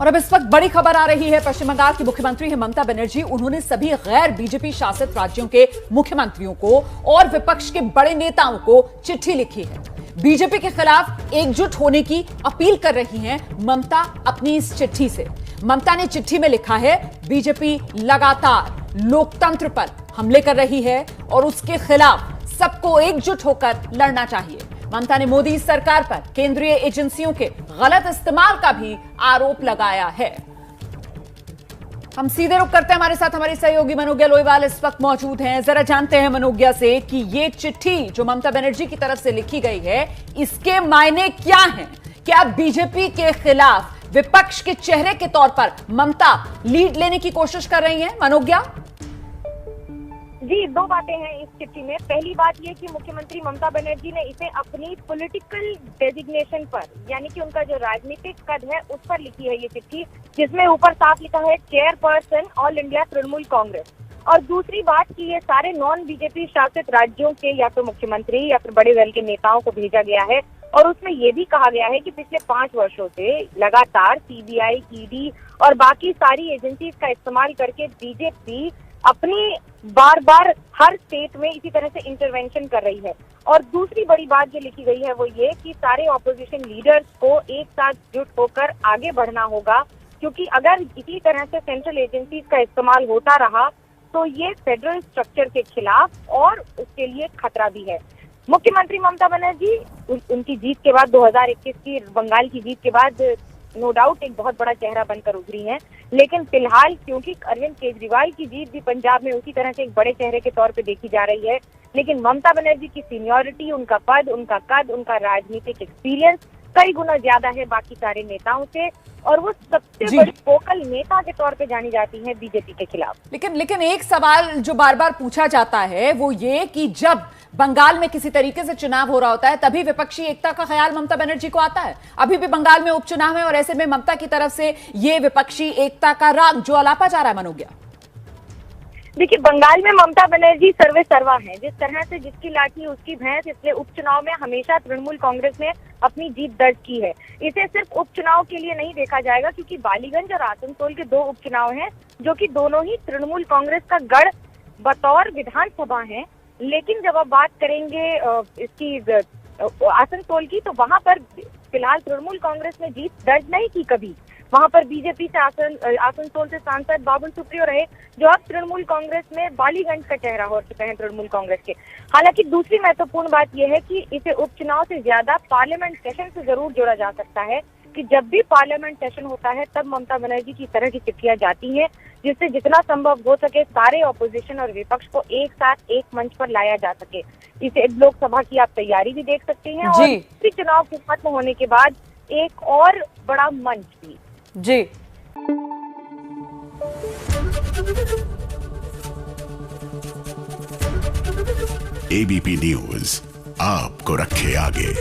और अब इस वक्त बड़ी खबर आ रही है। पश्चिम बंगाल की मुख्यमंत्री है ममता बनर्जी। उन्होंने सभी गैर बीजेपी शासित राज्यों के मुख्यमंत्रियों को और विपक्ष के बड़े नेताओं को चिट्ठी लिखी है। बीजेपी के खिलाफ एकजुट होने की अपील कर रही हैं ममता अपनी इस चिट्ठी से। ममता ने चिट्ठी में लिखा है, बीजेपी लगातार लोकतंत्र पर हमले कर रही है और उसके खिलाफ सबको एकजुट होकर लड़ना चाहिए। ममता ने मोदी सरकार पर केंद्रीय एजेंसियों के गलत इस्तेमाल का भी आरोप लगाया है। हम सीधे रुख करते हैं, हमारे साथ हमारे सहयोगी मनोज्ञा लोईवाल इस वक्त मौजूद हैं। जरा जानते हैं मनोज्ञा से कि ये चिट्ठी जो ममता बनर्जी की तरफ से लिखी गई है, इसके मायने क्या हैं? क्या बीजेपी के खिलाफ विपक्ष के चेहरे के तौर पर ममता लीड लेने की कोशिश कर रही हैं? मनोज्ञा जी, दो बातें हैं इस चिट्ठी में। पहली बात यह कि मुख्यमंत्री ममता बनर्जी ने इसे अपनी पॉलिटिकल डेजिग्नेशन पर, यानी कि उनका जो राजनीतिक कद है उस पर लिखी है ये चिट्ठी, जिसमें ऊपर साफ लिखा है chairperson all India Trinamool Congress. और दूसरी बात कि ये सारे नॉन बीजेपी शासित राज्यों के या तो मुख्यमंत्री या फिर बड़े दल के नेताओं को भेजा गया है। और उसमें यह भी कहा गया है कि पिछले 5 वर्षों से लगातार सीबीआई, ईडी और बाकी सारी एजेंसीज का इस्तेमाल करके बीजेपी अपनी बार बार हर स्टेट में इसी तरह से इंटरवेंशन कर रही है। और दूसरी बड़ी बात जो लिखी गई है वो ये कि सारे ऑपोजिशन लीडर्स को एक साथ जुट होकर आगे बढ़ना होगा, क्योंकि अगर इसी तरह से सेंट्रल एजेंसीज का इस्तेमाल होता रहा तो ये फेडरल स्ट्रक्चर के खिलाफ और उसके लिए खतरा भी है। मुख्यमंत्री ममता बनर्जी उनकी जीत के बाद, 2021 की बंगाल की जीत के बाद नो डाउट एक बहुत बड़ा चेहरा बनकर उभरी हैं, लेकिन फिलहाल क्योंकि अरविंद केजरीवाल की जीत भी पंजाब में उसी तरह से एक बड़े चेहरे के तौर पे देखी जा रही है, लेकिन ममता बनर्जी की सीनियरिटी, उनका पद, उनका कद, उनका राजनीतिक एक्सपीरियंस कई गुना ज्यादा है बाकी सारे नेताओं से, और वो सबसे बड़ी वोकल नेता के तौर पे जानी जाती हैं बीजेपी के खिलाफ। लेकिन एक सवाल जो बार बार पूछा जाता है वो ये कि जब बंगाल में किसी तरीके से चुनाव हो रहा होता है तभी विपक्षी एकता का ख्याल ममता बनर्जी को आता है। अभी भी बंगाल में उपचुनाव है और ऐसे में ममता की तरफ से ये विपक्षी एकता का राग जो अलापा जा रहा है। मनोज्ञा देखिए, बंगाल में ममता बनर्जी सर्वे सर्वा है। जिस तरह से जिसकी लाठी उसकी भैंस, इसलिए उपचुनाव में हमेशा तृणमूल कांग्रेस ने अपनी जीत दर्ज की है। इसे सिर्फ उपचुनाव के लिए नहीं देखा जाएगा, क्योंकि बालीगंज और आसनसोल के 2 उपचुनाव हैं जो कि दोनों ही तृणमूल कांग्रेस का गढ़ बतौर विधानसभा है। लेकिन जब आप बात करेंगे इसकी आसनसोल की, तो वहां पर फिलहाल तृणमूल कांग्रेस ने जीत दर्ज नहीं की कभी। वहां पर बीजेपी से आसनसोल से सांसद बाबुल सुप्रियो रहे, जो अब तृणमूल कांग्रेस में बालीगंज का चेहरा हो चुके हैं तृणमूल कांग्रेस के। हालांकि दूसरी महत्वपूर्ण बात यह है कि इसे उपचुनाव से ज्यादा पार्लियामेंट सेशन से जरूर जोड़ा जा सकता है, कि जब भी पार्लियामेंट सेशन होता है तब ममता बनर्जी की तरह की चिट्ठियां जाती हैं, जिससे जितना संभव हो सके सारे ऑपोजिशन और विपक्ष को एक साथ एक मंच पर लाया जा सके। इसे लोकसभा की आप तैयारी भी देख सकते हैं, और इसी चुनाव के खत्म होने के बाद एक और बड़ा मंच भी। जी, एबीपी न्यूज आपको रखे आगे।